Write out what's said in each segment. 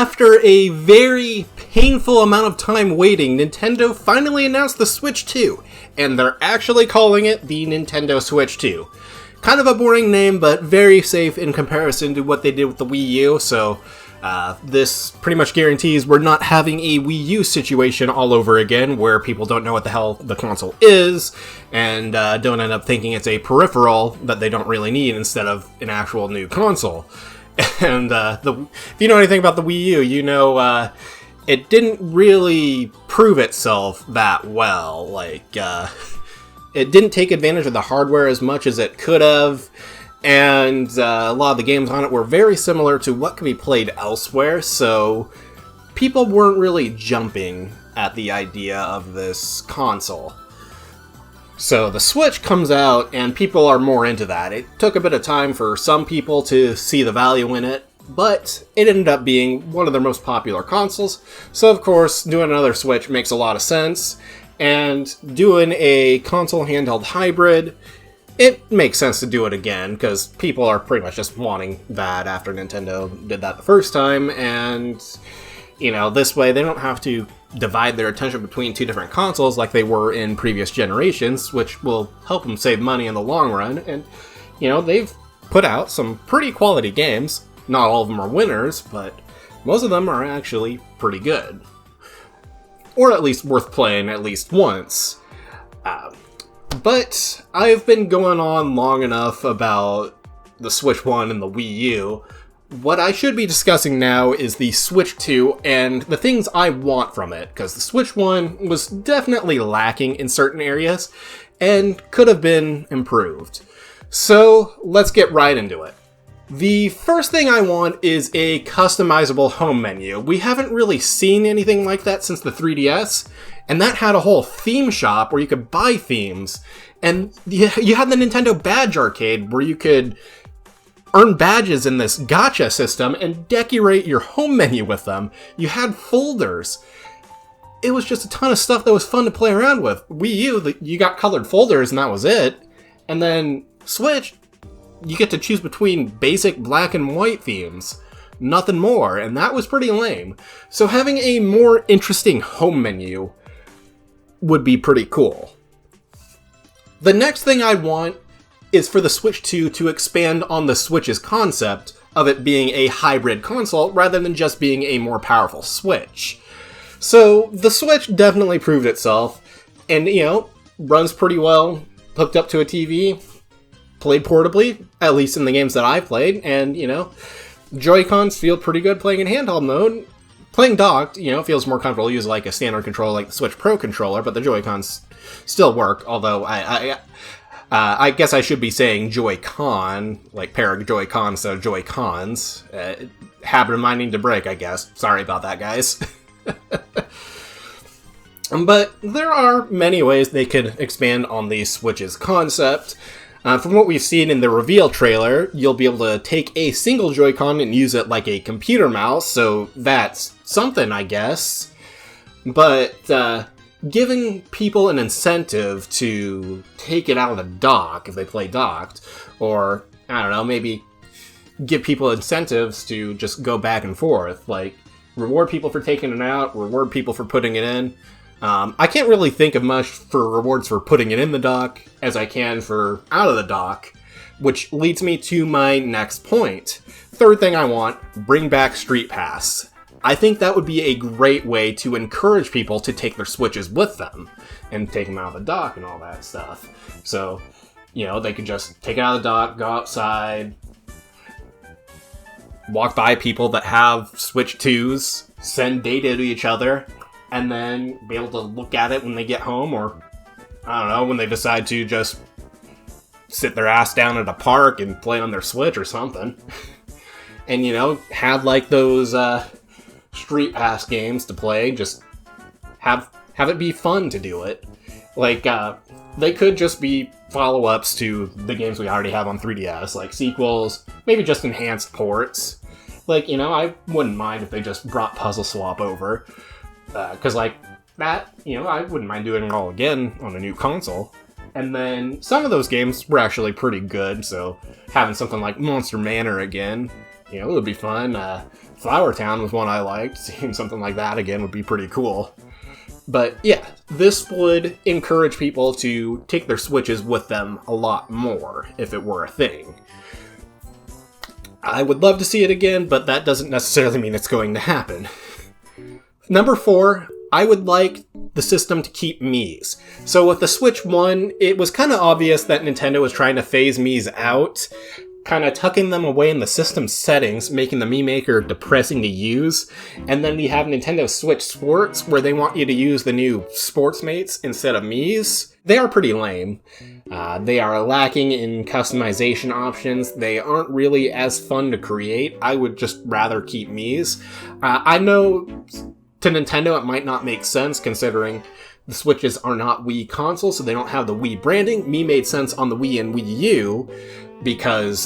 After a very painful amount of time waiting, Nintendo finally announced the Switch 2, and they're actually calling it the Nintendo Switch 2. Kind of a boring name, but very safe in comparison to what they did with the Wii U, so this pretty much guarantees we're not having a Wii U situation all over again, where people don't know what the hell the console is, and don't end up thinking it's a peripheral that they don't really need instead of an actual new console. And if you know anything about the Wii U, you know it didn't really prove itself that well. Like, it didn't take advantage of the hardware as much as it could have, and a lot of the games on it were very similar to what could be played elsewhere, so people weren't really jumping at the idea of this console. So the Switch comes out, and people are more into that. It took a bit of time for some people to see the value in it, but it ended up being one of their most popular consoles. So of course, doing another Switch makes a lot of sense, and doing a console handheld hybrid, it makes sense to do it again, because people are pretty much just wanting that after Nintendo did that the first time, and, you know, this way they don't have to divide their attention between two different consoles like they were in previous generations, which will help them save money in the long run. And, you know, they've put out some pretty quality games. Not all of them are winners, but most of them are actually pretty good. Or at least worth playing at least once. But I've been going on long enough about the Switch 1 and the Wii U. What I should be discussing now is the Switch 2 and the things I want from it, because the Switch 1 was definitely lacking in certain areas and could have been improved. So let's get right into it. The first thing I want is a customizable home menu. We haven't really seen anything like that since the 3DS, and that had a whole theme shop where you could buy themes. And you had the Nintendo Badge Arcade where you could earn badges in this gacha system and decorate your home menu with them. You had folders. It was just a ton of stuff that was fun to play around with. Wii U, you got colored folders and that was it. And then Switch, you get to choose between basic black and white themes. Nothing more, and that was pretty lame. So having a more interesting home menu would be pretty cool. The next thing I want is for the Switch 2 to expand on the Switch's concept of it being a hybrid console rather than just being a more powerful Switch. So the Switch definitely proved itself, and, you know, runs pretty well, hooked up to a TV, played portably, at least in the games that I've played, and, you know, Joy-Cons feel pretty good playing in handheld mode. Playing docked, you know, feels more comfortable to use like a standard controller like the Switch Pro controller, but the Joy-Cons still work, although I guess I should be saying Joy-Con, like pair of Joy-Cons, so Joy-Cons. Habit of mine need to break, I guess. Sorry about that, guys. But there are many ways they could expand on the Switch's concept. From what we've seen in the reveal trailer, you'll be able to take a single Joy-Con and use it like a computer mouse, so that's something, I guess. But giving people an incentive to take it out of the dock if they play docked, or, I don't know, maybe give people incentives to just go back and forth, like reward people for taking it out, reward people for putting it in. I can't really think of much for rewards for putting it in the dock as I can for out of the dock, which leads me to my next point. Third thing I want, bring back Streetpass. I think that would be a great way to encourage people to take their Switches with them and take them out of the dock and all that stuff. So, you know, they could just take it out of the dock, go outside, walk by people that have Switch 2s, send data to each other, and then be able to look at it when they get home, or, I don't know, when they decide to just sit their ass down at a park and play on their Switch or something. And, you know, have like those Streetpass games to play, just have it be fun to do it. Like, they could just be follow-ups to the games we already have on 3DS, like sequels, maybe just enhanced ports. Like, you know, I wouldn't mind if they just brought Puzzle Swap over. Because, like, that, you know, I wouldn't mind doing it all again on a new console. And then some of those games were actually pretty good, so having something like Monster Manor again it would be fun. Flower Town was one I liked. Seeing something like that again would be pretty cool. But yeah, this would encourage people to take their Switches with them a lot more if it were a thing. I would love to see it again, but that doesn't necessarily mean it's going to happen. Number 4, I would like the system to keep Miis. So with the Switch 1, it was kind of obvious that Nintendo was trying to phase Miis out, kind of tucking them away in the system settings, making the Mii Maker depressing to use. And then we have Nintendo Switch Sports, where they want you to use the new Sports Mates instead of Miis. They are pretty lame. They are lacking in customization options. They aren't really as fun to create. I would just rather keep Miis. I know to Nintendo it might not make sense, considering the Switches are not Wii consoles, so they don't have the Wii branding. Mii made sense on the Wii and Wii U, because,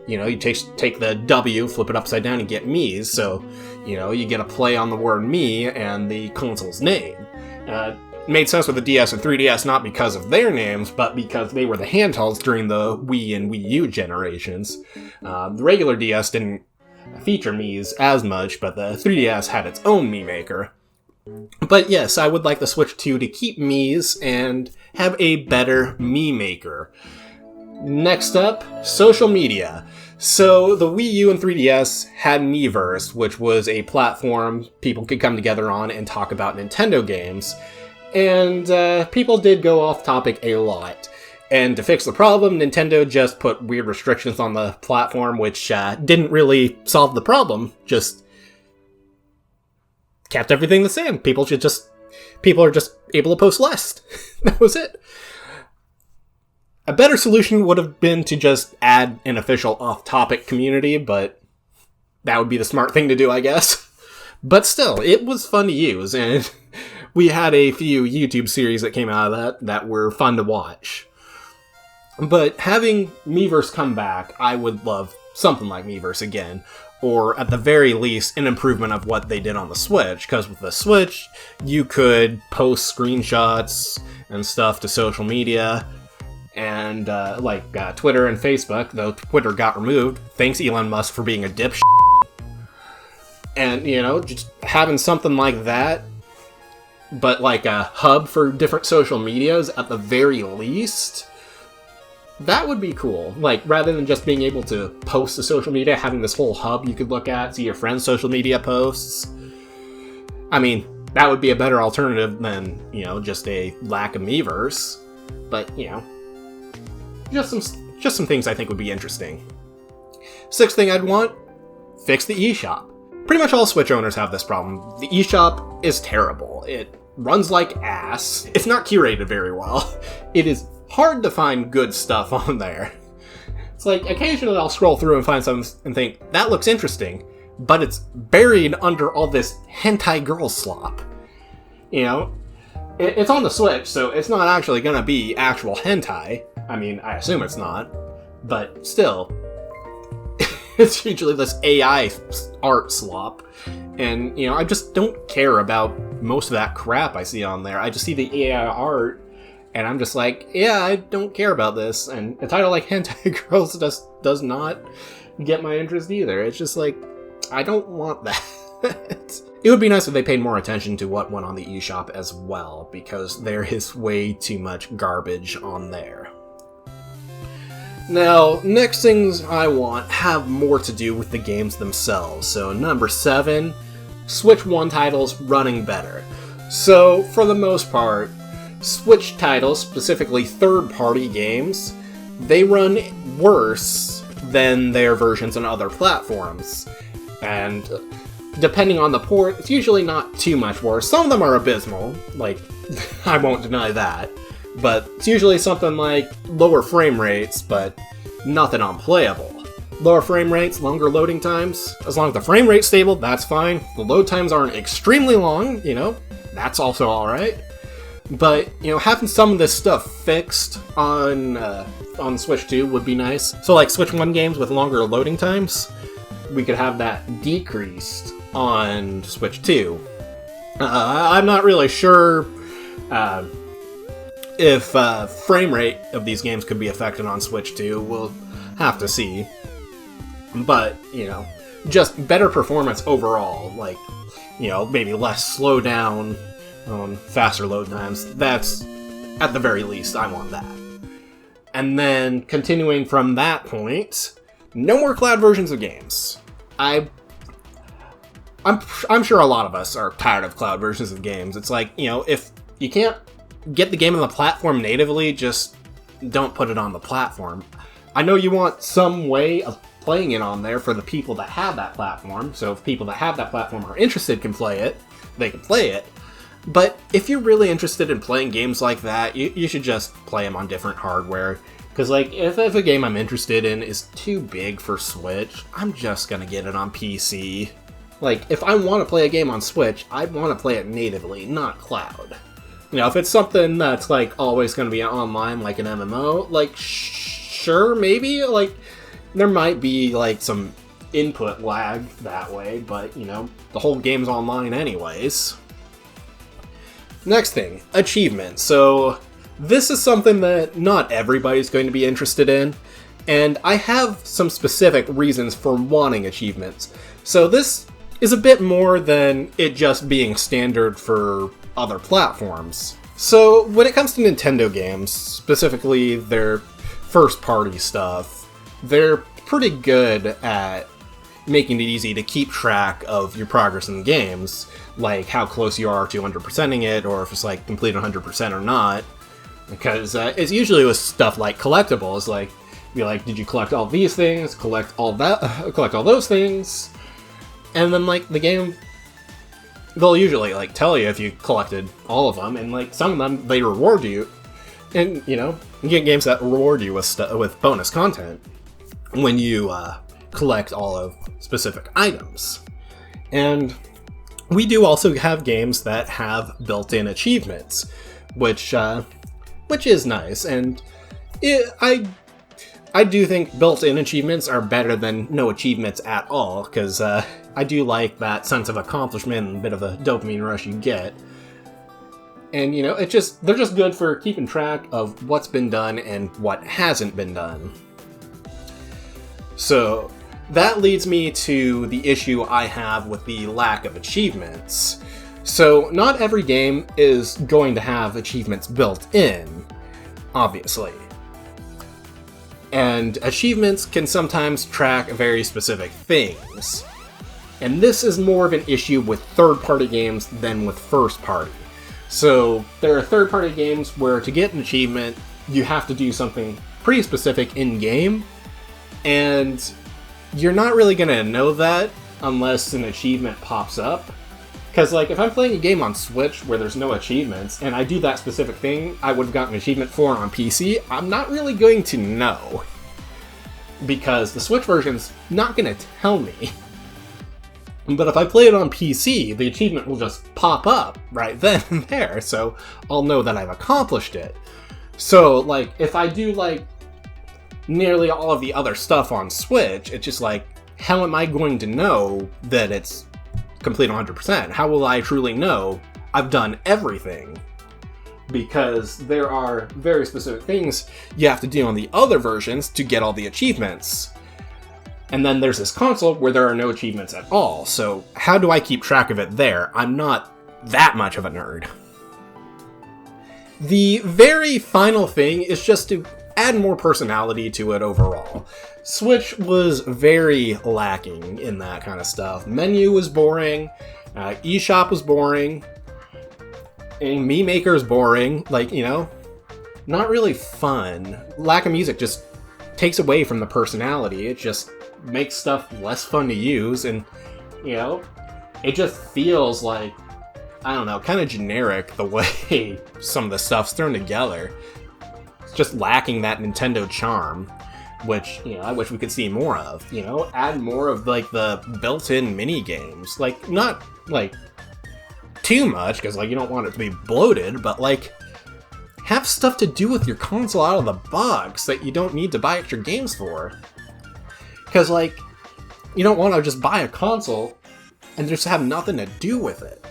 you take the W, flip it upside down, and get Miis, so, you get a play on the word Mii and the console's name. Made sense with the DS and 3DS, not because of their names, but because they were the handhelds during the Wii and Wii U generations. The regular DS didn't feature Miis as much, but the 3DS had its own Mii Maker. But yes, I would like the Switch 2 to keep Miis and have a better Mii Maker. Next up, social media. So the Wii U and 3DS had Miiverse, which was a platform people could come together on and talk about Nintendo games. And people did go off topic a lot. And to fix the problem, Nintendo just put weird restrictions on the platform, which didn't really solve the problem, just kept everything the same. People are just able to post less. That was it. A better solution would have been to just add an official off-topic community, but that would be the smart thing to do, I guess. But still, it was fun to use, and we had a few YouTube series that came out of that were fun to watch. But having Miiverse come back, I would love something like Miiverse again, or at the very least, an improvement of what they did on the Switch, because with the Switch, you could post screenshots and stuff to social media, and Twitter and Facebook, though Twitter got removed. Thanks Elon Musk for being a dipshit. And, just having something like that, but like a hub for different social medias at the very least, that would be cool. Like, rather than just being able to post to social media, having this whole hub you could look at, see your friends' social media posts. I mean, that would be a better alternative than, just a lack of Miiverse. But, just some things I think would be interesting. 6th thing I'd want, fix the eShop. Pretty much all Switch owners have this problem. The eShop is terrible. It runs like ass. It's not curated very well. It is hard to find good stuff on there. It's like, occasionally I'll scroll through and find something and think, that looks interesting, but it's buried under all this hentai girl slop. It's on the Switch, so it's not actually gonna be actual hentai. I mean, I assume it's not, but still. It's usually this AI art slop, and, I just don't care about most of that crap I see on there. I just see the AI art, and I'm just like, yeah, I don't care about this, and a title like Hentai Girls does not get my interest either. It's just like, I don't want that. It would be nice if they paid more attention to what went on the eShop as well, because there is way too much garbage on there. Now, next things I want have more to do with the games themselves. So number 7, Switch 1 titles running better. So, for the most part, Switch titles, specifically third-party games, they run worse than their versions on other platforms. And depending on the port, it's usually not too much worse. Some of them are abysmal, like, I won't deny that. But it's usually something like lower frame rates, but nothing unplayable. Lower frame rates, longer loading times. As long as the frame rate's stable, that's fine. The load times aren't extremely long, that's also alright. But, having some of this stuff fixed on Switch 2 would be nice. So like Switch 1 games with longer loading times, we could have that decreased on Switch 2. I'm not really sure if frame rate of these games could be affected on Switch 2, we'll have to see. But, just better performance overall, like, you know, maybe less slowdown, faster load times. That's, at the very least, I want that. And then, continuing from that point, no more cloud versions of games. I'm sure a lot of us are tired of cloud versions of games. It's like, you know, if you can't get the game on the platform natively, just don't put it on the platform. I know you want some way of playing it on there for the people that have that platform, so if people that have that platform are interested can play it, they can play it. But if you're really interested in playing games like that, you should just play them on different hardware. Because, like, if a game I'm interested in is too big for Switch, I'm just gonna get it on PC. Like, if I want to play a game on Switch, I want to play it natively, not cloud. You know, if it's something that's, like, always gonna be online, like an MMO, like, sure, maybe, like, there might be, like, some input lag that way, but, you know, the whole game's online anyways. Next thing, achievements. So, this is something that not everybody's going to be interested in, and I have some specific reasons for wanting achievements. So this is a bit more than it just being standard for other platforms. So, when it comes to Nintendo games, specifically their first-party stuff, they're pretty good at making it easy to keep track of your progress in the games, like how close you are to 100%ing it, or if it's like complete 100% or not. Because it's usually with stuff like collectibles, like, be like, did you collect all these things, collect all those things, and then, like, the game, they'll usually, like, tell you if you collected all of them, and, like, some of them, they reward you, and, you know, you get games that reward you with bonus content when you, collect all of specific items. And we do also have games that have built-in achievements, which is nice, and I do think built-in achievements are better than no achievements at all, because I do like that sense of accomplishment and a bit of a dopamine rush you get. And, you know, they're just good for keeping track of what's been done and what hasn't been done. So, that leads me to the issue I have with the lack of achievements. So, not every game is going to have achievements built in, obviously. And achievements can sometimes track very specific things. And this is more of an issue with third-party games than with first-party. So, there are third-party games where to get an achievement, you have to do something pretty specific in-game, and you're not really going to know that unless an achievement pops up. Because, like, if I'm playing a game on Switch where there's no achievements, and I do that specific thing I would have gotten an achievement for on PC, I'm not really going to know. Because the Switch version's not going to tell me. But if I play it on PC, the achievement will just pop up right then and there, so I'll know that I've accomplished it. So, like, if I do, like, nearly all of the other stuff on Switch, it's just like, how am I going to know that it's complete 100%? How will I truly know I've done everything? Because there are very specific things you have to do on the other versions to get all the achievements. And then there's this console where there are no achievements at all, so how do I keep track of it there? I'm not that much of a nerd. The very final thing is just to add more personality to it overall. Switch was very lacking in that kind of stuff. Menu was boring, eShop was boring, and Mii Maker is boring. Like, you know, not really fun. Lack of music just takes away from the personality. It just makes stuff less fun to use, and, you know, it just feels like, I don't know, kind of generic the way some of the stuff's thrown together. Just lacking that Nintendo charm, which, you know, I wish we could see more of. You know, add more of, like, the built-in mini-games. Like, not, like, too much, because, like, you don't want it to be bloated, but, like, have stuff to do with your console out of the box that you don't need to buy extra games for. Because, like, you don't want to just buy a console and just have nothing to do with it.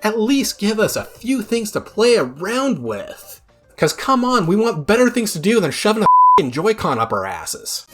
At least give us a few things to play around with. Because, come on, we want better things to do than shoving a Joy-Con up our asses.